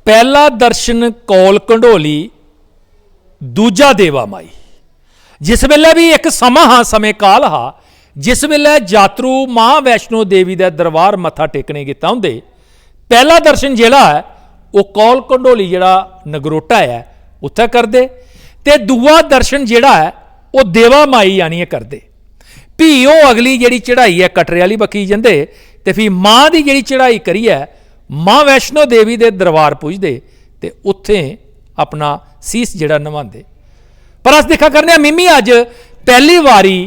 पहला दर्शन कौल कंडोली, दूजा देवा माई। जिस वेले भी एक समा हाँ, समय काल हा जिस वेले यात्रु मां वैष्णो देवी का दरबार मत्था टेकने गित्ता हुंदे। पहला दर्शन जिहड़ा है वो कौल कंडोली जिहड़ा नगरोटा है उत्थे करदे, ते दूआ दर्शन जिहड़ा है वो देवा माई यानी करदे। भी वो अगली जिहड़ी चढ़ाई है कटरे वाली बक्खी जंदे, ते फिर मां की जिहड़ी चढ़ाई करिए मां वैष्णो देवी के दरबार पुजदे ते उत्थे अपना सीस जिहड़ा नवांदे। पर अस देखा करने मिमी अज पहली वारी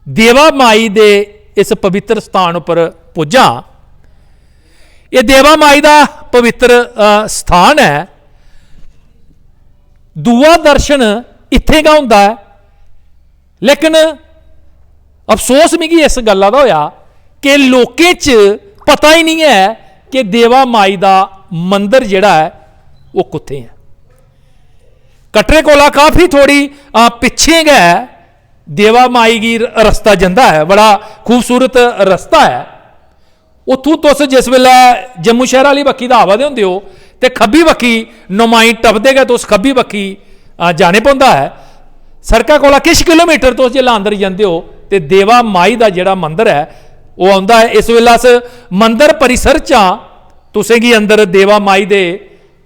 देवा माई दे इस पवित्र स्थान उपर पुज्जा। ये देवा माई का पवित्र स्थान है। दूआ दर्शन इत्थे का हुंदा है, लेकिन अफसोस मिगी इस गल्ला दा होया कि लोकें च पता ही नहीं है कि देवा माई का मंदिर जिहड़ा है वो कुत्थे है। कटरे कोला काफ़ी थोड़ी पिछे गै देवा माई की रस्ता जंदा है, बड़ा खूबसूरत रस्ता है। उत्थों तुस जिस वेले जम्मू शहर वाली बक्खी दा आवा दे हुंदे हो ते खब्बी बक्खी नमाई टपदे गए तुस खब्बी बक्खी जाने पौंदा है। सड़का कोला किश किलोमीटर तुस जिसलै अंदर जांदे हो ते देवा माई का जिहड़ा मंदिर है वो आउंदा है। इस वेले अस मंदिर परिसर च तुसें गी अंदर देवा माई दे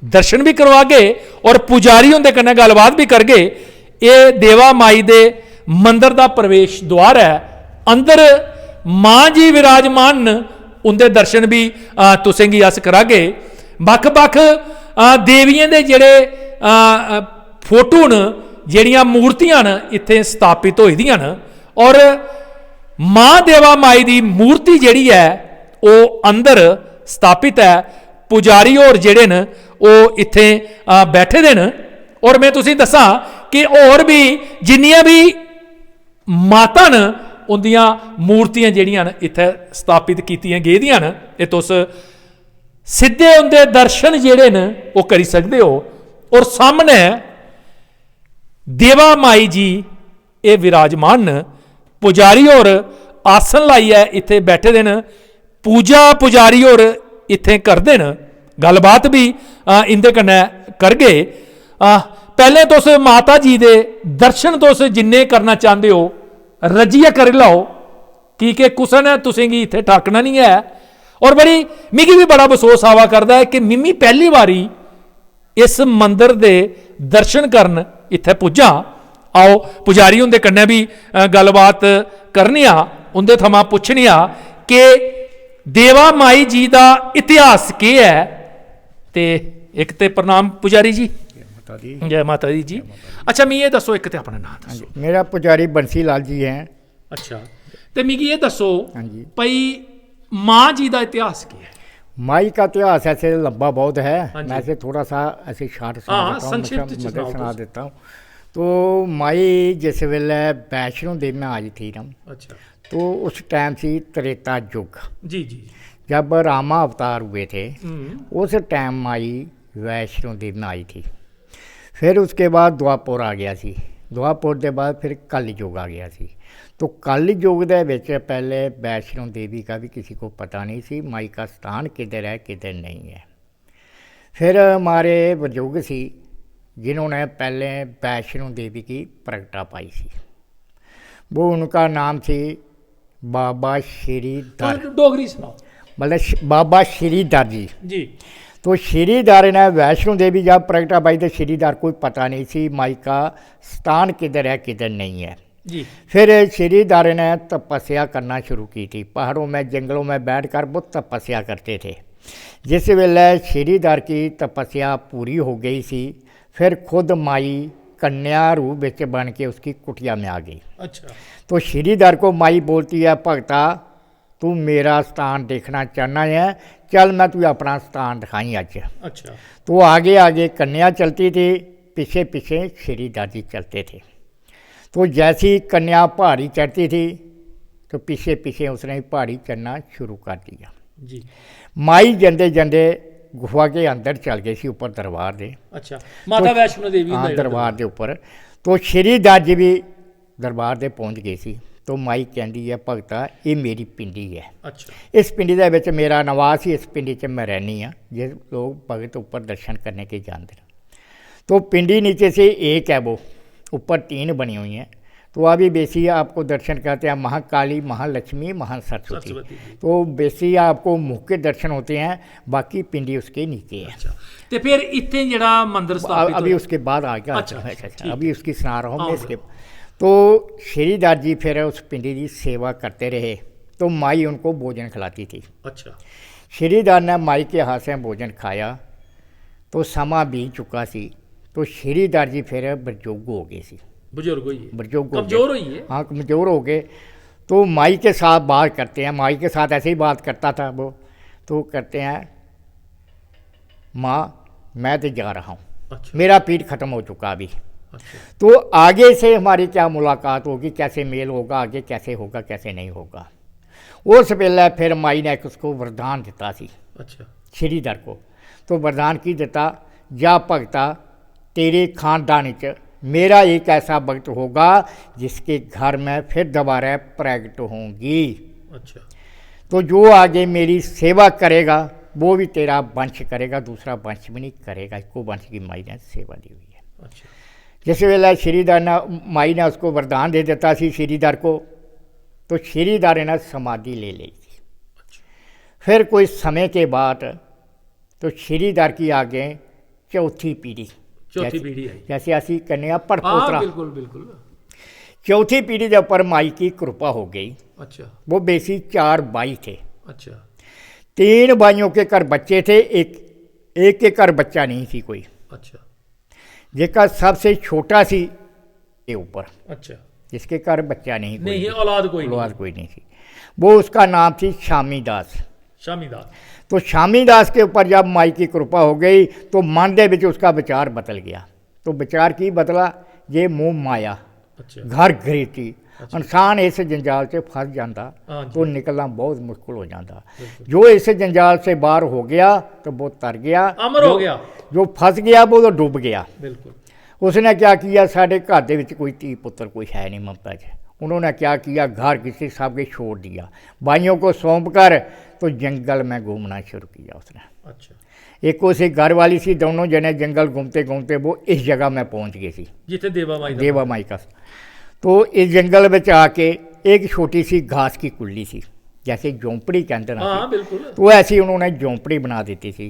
दर्शन भी करवागे और पुजारी उनके कन्नै गलबात भी करगे। ये देवा माई दे मंदिर का प्रवेश द्वार है। अंदर मां जी विराजमान न, उनके दर्शन भी तुसें गी अस करागे। बख बख देवियां दे जेड़े फोटो न, जेड़ियां मूर्तियां न इत्थे स्थापित होई दियां न, और मां देवा माई की मूर्ति जिहड़ी है वो अंदर स्थापित है। पुजारी और जेड़े न वो इत्थे बैठे दे न। और मैं तुसीं दसां कि होर भी जिन्नियां भी माता न उन्दियां मूर्तियां जिहड़ियां न इत्थे स्थापित कीतियां गेदियां न। ये तुस सीधे उनके दर्शन जिहड़े न वो करी सकदे हो। और सामने देवा माई जी ये विराजमान न। पुजारी और आसन लाइए इत्थे बैठे दे न। पूजा पुजारी और इत्थे करदे न। गलबात भी इंदे कन्नै करगे। पहले तुस माता जी दे दर्शन तुस जिन्ने करना चाहते हो रजिए कर लाओ, कि कुसै ने तुसें गी इत्थे ठाकना नहीं है। और बड़ी मिगी भी बड़ा बसोस आवा करदा है कि मिमी पहली बारी इस मंदिर दे दर्शन करन इत्थे पुज्जा। आओ पुजारी उनके कन्नै भी गलबात करने आ, उनके थमां पुछने आ कि देवा माई जी का इतिहास के है। ते एक ते प्रणाम पुजारी जी, जय माता दी जी। अच्छा मिगी ये दसो, एक ते अपना नाम दसो। मेरा पुजारी बंसी लाल जी हैं। अच्छा, ते मिगी ये दसो भाई माँ जी का इतिहास क्या है? माई का इतिहास ऐसे लंबा बहुत है, मैं ऐसे थोड़ा सा ऐसे शार्ट सुना देता हूँ। तो माई जिस वेले वैष्णो देवी में आई थी ना, अच्छा, तो उस टाइम से त्रेता युग, जी जी, जब रामा अवतार हुए थे उस टाइम माई वैष्णो देवी में आई थी। फिर उसके बाद द्वापर आ गया सी, द्वापर के बाद फिर कल युग आ गया सी। तो कल युग दे विच पहले वैष्णो देवी का भी किसी को पता नहीं सी, माई का स्थान किधर है किधर नहीं है। फिर हमारे बुजुर्ग सी जिन्होंने पहले वैष्णो देवी की प्रगटा पाई सी, वो उनका नाम थी बाबा श्रीधर। डोगरी सुनाओ। मतलब बाबा श्रीधर जी। तो श्रीधर ने वैष्णो देवी जब प्रगटा पाई तो श्रीधर कोई पता नहीं सी माई का स्थान किधर है किधर नहीं है जी। फिर श्रीधर ने तपस्या करना शुरू की थी, पहाड़ों में जंगलों में बैठकर वो तपस्या करते थे। जिस वेले श्रीधर की तपस्या पूरी हो गई सी, फिर खुद माई कन्या रूप विच बन के उसकी कुटिया में आ गई। अच्छा, तो श्रीधर को माई बोलती है, भगता तू मेरा स्थान देखना चाहना है, चल मैं तुझे अपना स्थान दिखाई अज। अच्छा, तो आगे आगे कन्या चलती थी, पीछे पीछे श्रीधर जी चलते थे। तो जैसी कन्या पहाड़ी चढ़ती थी तो पीछे पीछे उसने पहाड़ी चढ़ना शुरू कर दिया जी। माई जंदे जंदे गुफा के अंदर चल गए सी ऊपर दरबार दे। अच्छा, माता वैष्णो देवी हाँ दरबार के उपर। तो श्रीधर जी भी दरबार दे पहुँच गए सी। तो माई कहती है भगता ये मेरी पिंडी है, अच्छा इस पिंडी दे विच मेरा निवास ही, इस पिंडी च मैं रहनी हाँ, जे लोग भगत ऊपर दर्शन करने के जानते हैं। तो पिंडी नीचे से एक है, वो ऊपर 3 बनी हुई हैं। तो अभी बेसी आपको दर्शन करते हैं महाकाली, महालक्ष्मी, महासरस्वती। तो बेसी आपको मुख के दर्शन होते हैं, बाकी पिंडी उसके नीचे है। अच्छा तो फिर इतने जड़ा मंदिर स्थापित अभी उसके बाद आ गया। अच्छा, अच्छा अभी उसकी सुना रहा हूँ मैं इसके। तो श्रीधर जी फिर उस पिंडी की सेवा करते रहे, तो माई उनको भोजन खिलाती थी। अच्छा श्रीधर ने माई के हाथ से भोजन खाया, तो समा बीत चुका सी, तो श्रीधर जी फिर बरजोग हो गए सी, बुजुर्ग हुई बरजोग कमजोर हुई है। हाँ कमजोर हो गए। तो माई के साथ बात करते हैं, माई के साथ ऐसे ही बात करता था वो। तो करते हैं माँ मैं तो जा रहा हूँ, अच्छा मेरा पीठ खत्म हो चुका अभी। अच्छा तो आगे से हमारी क्या मुलाकात होगी, कैसे मेल होगा, आगे कैसे होगा कैसे नहीं होगा। उस वेले फिर माई ने उसको वरदान दिता सी अच्छा श्रीधर को। तो वरदान की दिता, जा भगता तेरे खानदान च मेरा एक ऐसा भक्त होगा जिसके घर में फिर दोबारा प्रकट होंगी। अच्छा तो जो आगे मेरी सेवा करेगा वो भी तेरा वंश करेगा, दूसरा वंश भी नहीं करेगा। इसको वंश की माई ने सेवा दी हुई है। अच्छा जिस वेले श्रीधर ने माई ने उसको वरदान दे देता सी श्रीधर को, तो श्रीधर ने समाधि ले ली थी। फिर कोई समय के बाद तो श्रीधर की आगे चौथी पीढ़ी, चौथी पीढ़ी आई। जैसे असी कन्या पर हाँ पोतरा, बिल्कुल बिल्कुल। चौथी पीढ़ी के ऊपर माई की कृपा हो गई। अच्छा वो बेसी 4 भाई थे, अच्छा 3 भाइयों के घर बच्चे थे, एक के घर बच्चा नहीं थी कोई। अच्छा जिसका सबसे छोटा सी के ऊपर, अच्छा जिसके घर बच्चा नहीं कोई, नहीं औलाद कोई औलाद कोई नहीं थी, वो उसका नाम थी शामी दास। शामी दास। तो शामी दास के ऊपर जब माई की कृपा हो गई तो मन दे विच उसका विचार बदल गया। तो विचार की बदला, ये मोह माया अच्छा घर घरेती इंसान इस जंजाल से फंस जाता हाँ जी। तो निकलना बहुत मुश्किल हो जाता। जो इस जंजाल से बाहर हो गया तो वो तर गया, अमर हो गया। जो फंस गया वो तो डूब गया। बिल्कुल। उसने क्या किया, साढ़े घर दे विच कोई धी पुत्र कोई है नहीं ममता च, उन्होंने क्या किया, घर किसी सब के छोड़ दिया, भाइयों को सौंप कर तो जंगल में घूमना शुरू किया उसने। अच्छा एक उसे घर वाली सी, दोनों जने जंगल घूमते घूमते वो इस जगह में पहुंच गए सी, जिथे देवा माई का। तो इस जंगल में आके एक छोटी सी घास की कुल्ली सी, जैसे झोंपड़ी कहते ना, हाँ बिल्कुल। तो ऐसी उन्होंने झोंपड़ी बना दी थी।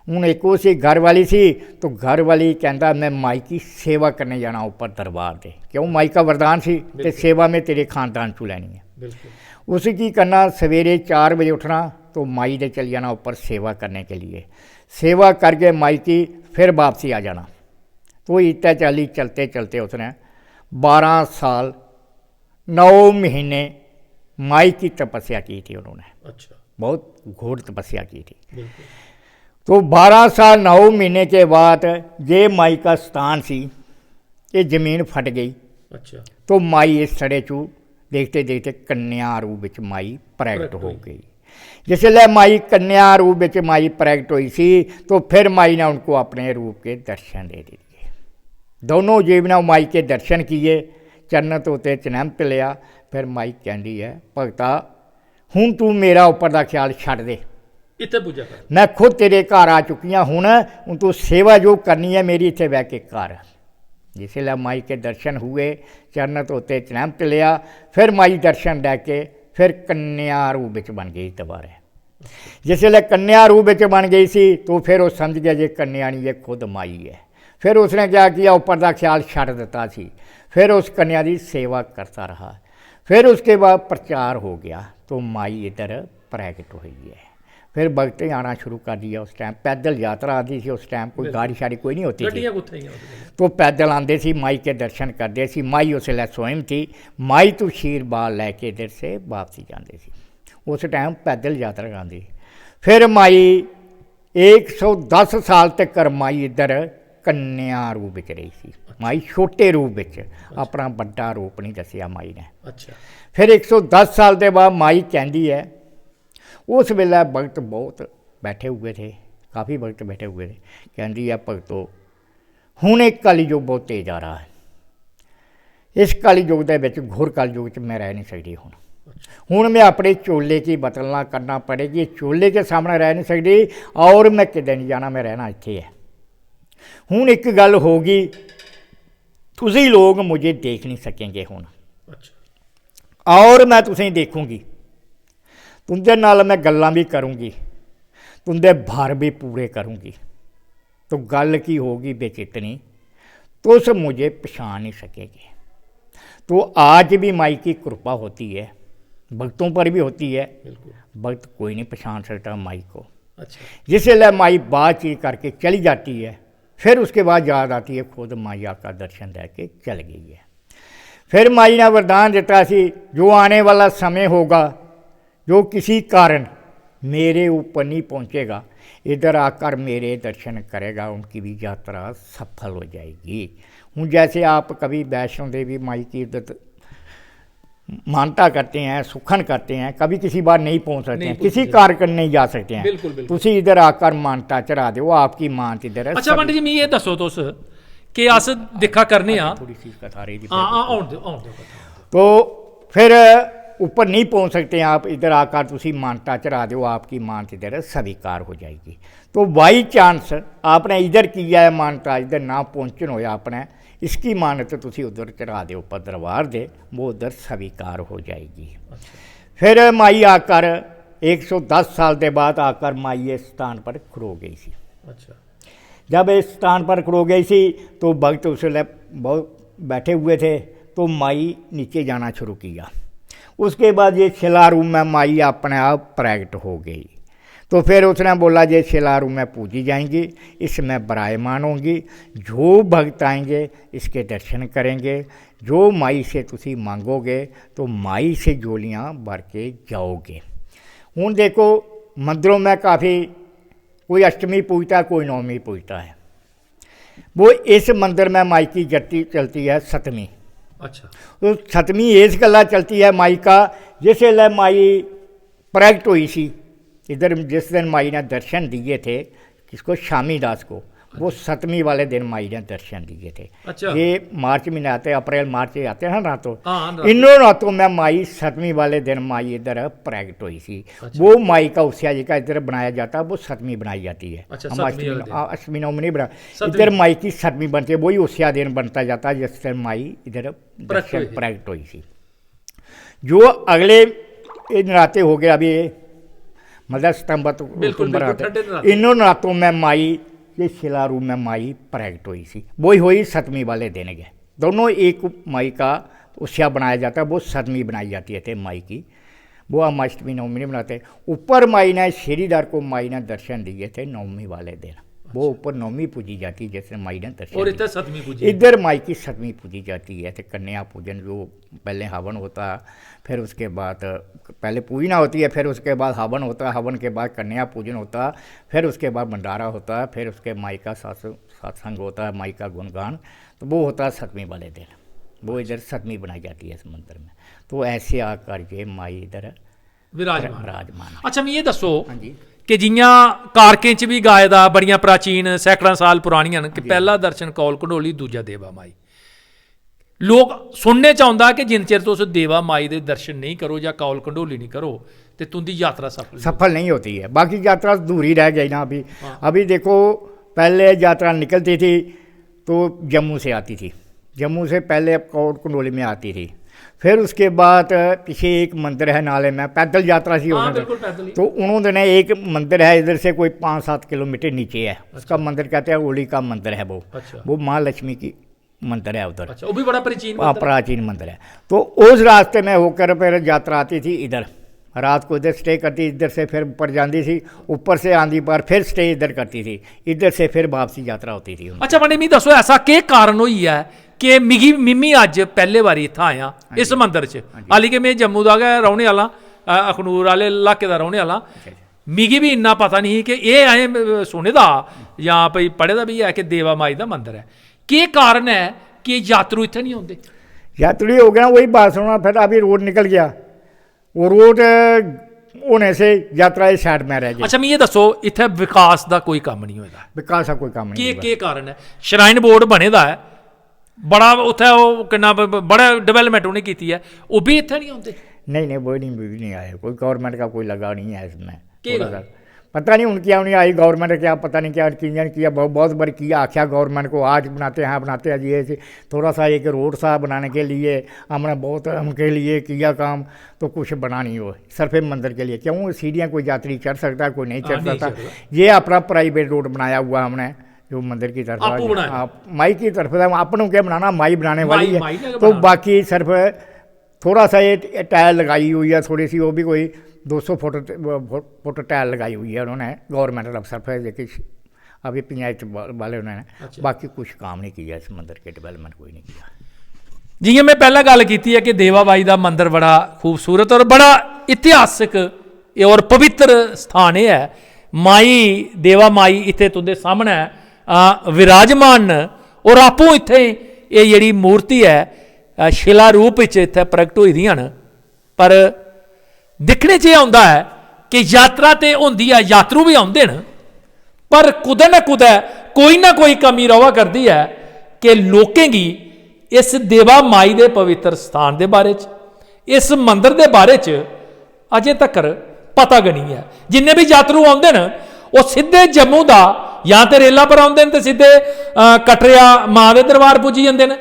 हूँ एक उसी घर वाली सी, तो घर वाली कहता मैं माई की सेवा करने जाना ऊपर दरबार दे, क्यों माई का वरदान सी ते सेवा में तेरे खानदान चू लैनी है। बिल्कुल। उसी की करना, सवेरे 4 बजे उठना तो माई दे चल जाना ऊपर सेवा करने के लिए, सेवा करके माई की फिर वापसी आ जाना। तो इतना चाली चलते चलते उसने 12 साल 9 महीने माई की तपस्या की थी उन्होंने। अच्छा बहुत घोर तपस्या की थी। बिल्कुल। तो 12 साल 9 महीने के बाद ये माई का स्थान सी, ये ज़मीन फट गई। अच्छा। तो माई इस सड़े चू देखते देखते कन्या रूप विच माई प्रगट हो गई। जिसले माई कन्या रूप विच माई प्रगट हुई सी, तो फिर माई ने उनको अपने रूप के दर्शन दे दिए। दोनों जीव ने माई के दर्शन किए, चरण धोते चनैमत लिया। फिर माई कहती है भगता हूँ तू मेरा उपर का ख्याल छड्ड दे, इत्थे पूजा कर, मैं खुद तेरे घर आ चुकी हाँ, हूँ तू सेवा जो करनी है मेरी इत्थे बह के कर। जिसले माई के दर्शन हुए, चरण धोते चनैमत लिया, फिर माई दर्शन लैके फिर कन्या रूप विच बन गई दोबारा। जिसले कन्या रूप विच बन गई सी, तो फिर वो समझ गया ये कन्या नहीं, ये खुद माई है। फिर उसने क्या किया, ऊपर का ख्याल छड्ड दिता सी, फिर उस कन्या की सेवा करता रहा। फिर उसके बाद प्रचार हो गया, तो माई इधर प्रगट हुई है। फिर भगत आना शुरू कर दिया। उस टाइम पैदल यात्रा आती थी, उस टाइम कोई गाड़ी शाड़ी कोई नहीं होती थी, तो पैदल आते सी, माई के दर्शन करते सी। माई उसले स्वयं थी, माई तो शीरबाल लैके इधर से वापसी जाते सी। उस टाइम पैदल यात्रा आती। फिर माई 110 साल तक माई इधर कन्या रूप विच रही सी। माई छोटे रूप विच, अपना बड़ा रूप नहीं दसिया माई ने। अच्छा। फिर 110 साल के बाद माई कहती है, उस वेले भगत बहुत बैठे हुए थे, काफ़ी भगत बैठे हुए थे। कहती है भगतों हूँ एक कलयुग बहुत तेज आ रहा है, इस कल युग ਦੇ ਵਿੱਚ घोर कल युग च मैं रह नहीं सकती हूँ मैं अपने चोले की बदलना करना पड़ेगी, चोले के सामने रह नहीं सकती और मैं किधर नहीं जाना, मैं रहना इत्थे है। हूँ एक गल होगी, तुसी लोग मुझे देख नहीं सकेंगे हूँ और मैं तुसें देखूँगी, तुंदे नाल मैं गल्लां भी करूँगी, तुंदे भार भी पूरे करूँगी। तो गल की होगी बिच इतनी, तुस मुझे पछाण नहीं सकेंगे। तो आज भी माई की कृपा होती है, भक्तों पर भी होती है, भक्त कोई नहीं पहचान सकता माई को। अच्छा। जिससे माई बातचीत करके चली जाती है, फिर उसके बाद याद आती है खुद माइया का दर्शन दे के चल गई है। फिर माई ने वरदान दिता सी, जो आने वाला समय होगा, जो किसी कारण मेरे ऊपर नहीं पहुँचेगा, इधर आकर मेरे दर्शन करेगा, उनकी भी यात्रा सफल हो जाएगी। हूँ जैसे आप कभी वैष्णो देवी माई की इज्जत मानता करते हैं, सुखन करते हैं, कभी किसी बार नहीं पहुंच सकते हैं, किसी कार्यक्रम नहीं जा सकते हैं, बिल्कुल तुसी इधर आकर मानता चढ़ा दो, आपकी मान इधर है। अच्छा पंडित जी, मैं ये दसो तुस कि अस दिखा करने आ थोड़ी सी कथा रही थी, तो फिर ऊपर नहीं पहुंच सकते आप, इधर आकर तुसी मानता चढ़ा दो, आपकी मान इधर स्वीकार हो जाएगी। तो बाई चांस आपने इधर किया है मानता, इधर ना पहुँचन होया आपने, इसकी मानत तुसी उधर चढ़ा दे ऊपर दरबार दे, वो उधर स्वीकार हो जाएगी। अच्छा। फिर माई आकर 110 साल के बाद आकर माई इस स्थान पर खड़ो गई सी। अच्छा। जब इस स्थान पर खड़ो गई सी तो भक्त उसले बहुत बैठे हुए थे, तो माई नीचे जाना शुरू किया। उसके बाद ये शिला रूम में माई अपने आप प्रकट हो गई। तो फिर उसने बोला, ये शिला रूम में पूजी जाएंगी, इसमें बरायमान होंगी, जो भक्त आएंगे इसके दर्शन करेंगे, जो माई से तुसी मांगोगे तो माई से झोलियाँ भर के जाओगे। हूँ देखो मंदिरों में काफ़ी कोई अष्टमी पूजता है, कोई नौमी पूजता है, वो इस मंदिर में माई की जट्टी चलती है सतवीं। अच्छा। तो सतवीं इस गला चलती है माई का, जिसले माई प्रगट हुई सी इधर, जिस दिन माई ने दर्शन दिए थे किसको, शामी दास को, वो सतवीं वाले दिन माई ने दर्शन दिए थे। अच्छा। ये मार्च महीने आते, अप्रैल मार्च आते हैं रातों, इन रातों में माई सतवीं वाले दिन माई इधर प्रगट हुई सी। अच्छा। वो माई का उस्या जी का इधर बनाया जाता है, वो सतवीं बनाई जाती है। अच्छा, अष्टमी नवमी नहीं बना, इधर माई की सतवीं बनती है, वही उस्या दिन बनता जाता है जिस दिन माई इधर दर्शन प्रगट हुई सी। जो अगले नराते हो गए अभी मतलब सितंबर आते, इन रातों में माई ये शिला रूम में माई प्रगट हुई सी, वही हुई सतवीं वाले दिन गए। दोनों एक माई का उस्या बनाया जाता है, वो सतवीं बनाई जाती है थे माई की, वो हम अष्टमी नवमी नहीं बनाते। ऊपर माई ने श्रीधर को माई ने दर्शन दिए थे नवमी वाले दिन, वो ऊपर नवमी पूजी जाती है जैसे माई ने दर्शन, और इधर सतवीं पूजी, इधर माई की सतवीं पूजी जाती है। तो कन्या पूजन जो पहले हवन होता है, फिर उसके बाद पहले पूजना होती है, फिर उसके बाद हवन होता है, हवन के बाद कन्या पूजन होता है, फिर उसके बाद भंडारा होता है, फिर उसके माई का सत्संग होता है, माई का गुणगान, तो वो होता है सतवीं वाले दिन, वो इधर सतवीं बनाई जाती है इस मंदिर में। तो ऐसे आकर के माई इधर विराजमान। अच्छा, मैं ये दसो कि जियां कारकें च भी गाए दा बड़ियां प्राचीन सैकड़ां साल पुरानियां न कि पहला दर्शन कौल कंडोली, दूजा देवा माई। लोग सुनने च आउंदा कि जिन चिर तुस देवा माई दे दर्शन नहीं करो या कौल कंडोली नहीं करो तो तुंदी यात्रा सफल नहीं होती है। बाकी यात्रा अधूरी रह गई ना अभी। हाँ। अभी देखो पहले यात्रा निकलती थी तो जम्मू से आती थी, जम्मू से पहले कौल कंडोली में आती थी, फिर उसके बाद पीछे एक मंदिर है नाले में, पैदल यात्रा सी होती, तो उन्होंने एक मंदिर है इधर से कोई 5-7 किलोमीटर नीचे है। अच्छा। उसका मंदिर कहते हैं ओली का मंदिर है वो। अच्छा। वो माँ लक्ष्मी की मंदिर है उधर। अच्छा, वो भी बड़ा प्राचीन मंदिर है। तो उस रास्ते में होकर फिर यात्रा आती थी इधर, रात को इधर स्टे करती, इधर से फिर ऊपर जाती थी, ऊपर से आंधी पर फिर स्टे इधर करती थी, इधर से फिर वापसी यात्रा होती थी। अच्छा पंडित जी दसो, ऐसा के कारण हुई है कि मिमी अज पहले बारी इत्थै आया इस मंदिर च, हाली कि मैं जम्मू का गै रौहने वाला, अखनूर वाले इलाके का रौहने वाला, मिगी भी इन्ना पता नहीं कि एह् असें सुने दा जां भाई पढ़े दा भी है कि देवा माई का मंदिर है। के कारण है कि यात्रु इत्थै नहीं आते? यात्री हो गया, वही बात सुना, फिर अभी रोड निकल गया, वो रोड होने से यात्रा इस साइड में रह गई। अच्छा, मैं ये दसो इत्थै विकास का कोई काम नहीं होता? विकास का कोई काम नहीं। के कारण है? श्राइन बोर्ड बने दा है, बड़ा उत्थे किन्ना बड़ा डेवलपमेंट उन्हें की है, वो भी इतने नहीं आते? नहीं वो नहीं आए, कोई गवर्नमेंट का कोई लगा नहीं है इसमें। क्या पता नहीं उनकी नहीं आई गवर्नमेंट, क्या पता नहीं क्या किया बहुत बार किया, आख्या गवर्नमेंट को आज बनाते हैं जी ऐसे थोड़ा सा एक रोड सा बनाने के लिए हमने बहुत उनके लिए किया काम, तो कुछ बना नहीं हो सिर्फ मंदिर के लिए। क्यों सीढ़ियाँ कोई यात्री चढ़ सकता है, कोई नहीं चढ़ सकता। ये अपना प्राइवेट रोड बनाया हुआ हमने जो मंदिर की तरफ माई की तरफ से, अपनों क्या बनाना, माई बनाने वाली है। तो बाकी सिर्फ थोड़ा सा ये टाइल लगाई हुई है थोड़ी सी, वो भी कोई 200 फुट टाइल लगाई हुई है उन्होंने गवर्नमेंट अफसर पर, लेकिन अभी पंचायत वाले उन्होंने। अच्छा। बाकी कुछ काम नहीं किया इस मंदिर के, डेवलपमेंट कोई नहीं किया। जियां मैं पहला गल की है कि देवा माई का मंदिर बड़ा खूबसूरत और बड़ा इतिहासिक और पवित्र स्थान है। माई देवा माई इत्थे तुंदे सामने विराजमान और आपूं इत्थे ये जिहड़ी मूर्ति है शिला रूप इत्थे प्रगट होई दियां न। पर दिखने च आउंदा है कि यात्रा तो होंदी है, यात्रु भी आउंदे न, पर कुदै ना कुदै कोई ना कोई कमी रवा करती है कि लोकें गी इस देवा माई दे पवित्र स्थान दे बारे च, इस मंदिर दे बारे च अजे तक पता गै नहीं है। जिन्ने भी यात्रु आउंदे न वो सीधे जम्मू दा या तो रेला पर आउंदे न ते सीधे कटरिया मां दे दरबार पुज्जी जंदे न।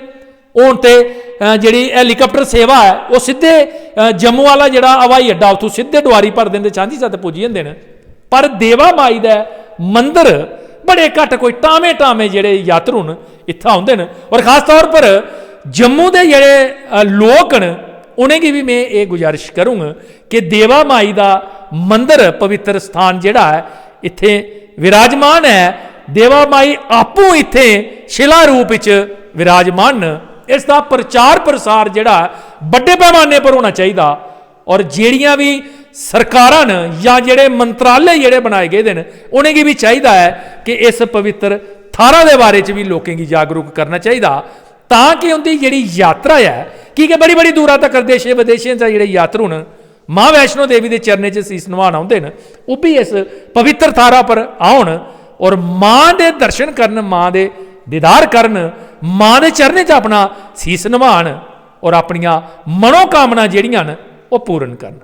हुण ते जिहड़ी हैलीकॉप्टर सेवा है वो सीधे जम्मू वाला जिहड़ा हवाई अड्डा उत्थों सीधे डुआरी भर देंदे झांसी सत पुज्जी जंदे न। पर देवा माई दा मंदिर बड़े घट कोई टामे जिहड़े यात्रु न इत्थै आउंदे न। और खास तौर पर जम्मू दे जिहड़े लोक न उनेंगी भी मैं ये गुजारिश करूँगा कि देवा माई का मंदिर पवित्र स्थान जिहड़ा है इत्थे विराजमान है। देवा माई आपूं इत्थे शिला रूप विच विराजमान न। इसका प्रचार प्रसार जिहड़ा बड़े पैमाने पर होना चाहिए। और जिहड़ियां भी सरकारां न या जिहड़े मंत्रालय जिहड़े बनाए गए न उन्हें भी चाहिए है कि इस पवित्र थारा दे बारे च भी लोकें की जागरूक करना चाहिए, ताकि उनकी जिहड़ी यात्रा है कि बड़ी बड़ी दूरा तक देशे विदेशें च जिहड़े यात्रु न मां वैष्णो देवी के चरणें च सीस नवान आउंदे न, वो भी इस पवित्र थारा पर आउण और मां दे दर्शन करन, मां दे दीदार करन, मां दे चरणें च अपना सीस नवान और अपनियां मनोकामना जिहड़ियां न वो पूर्ण करन।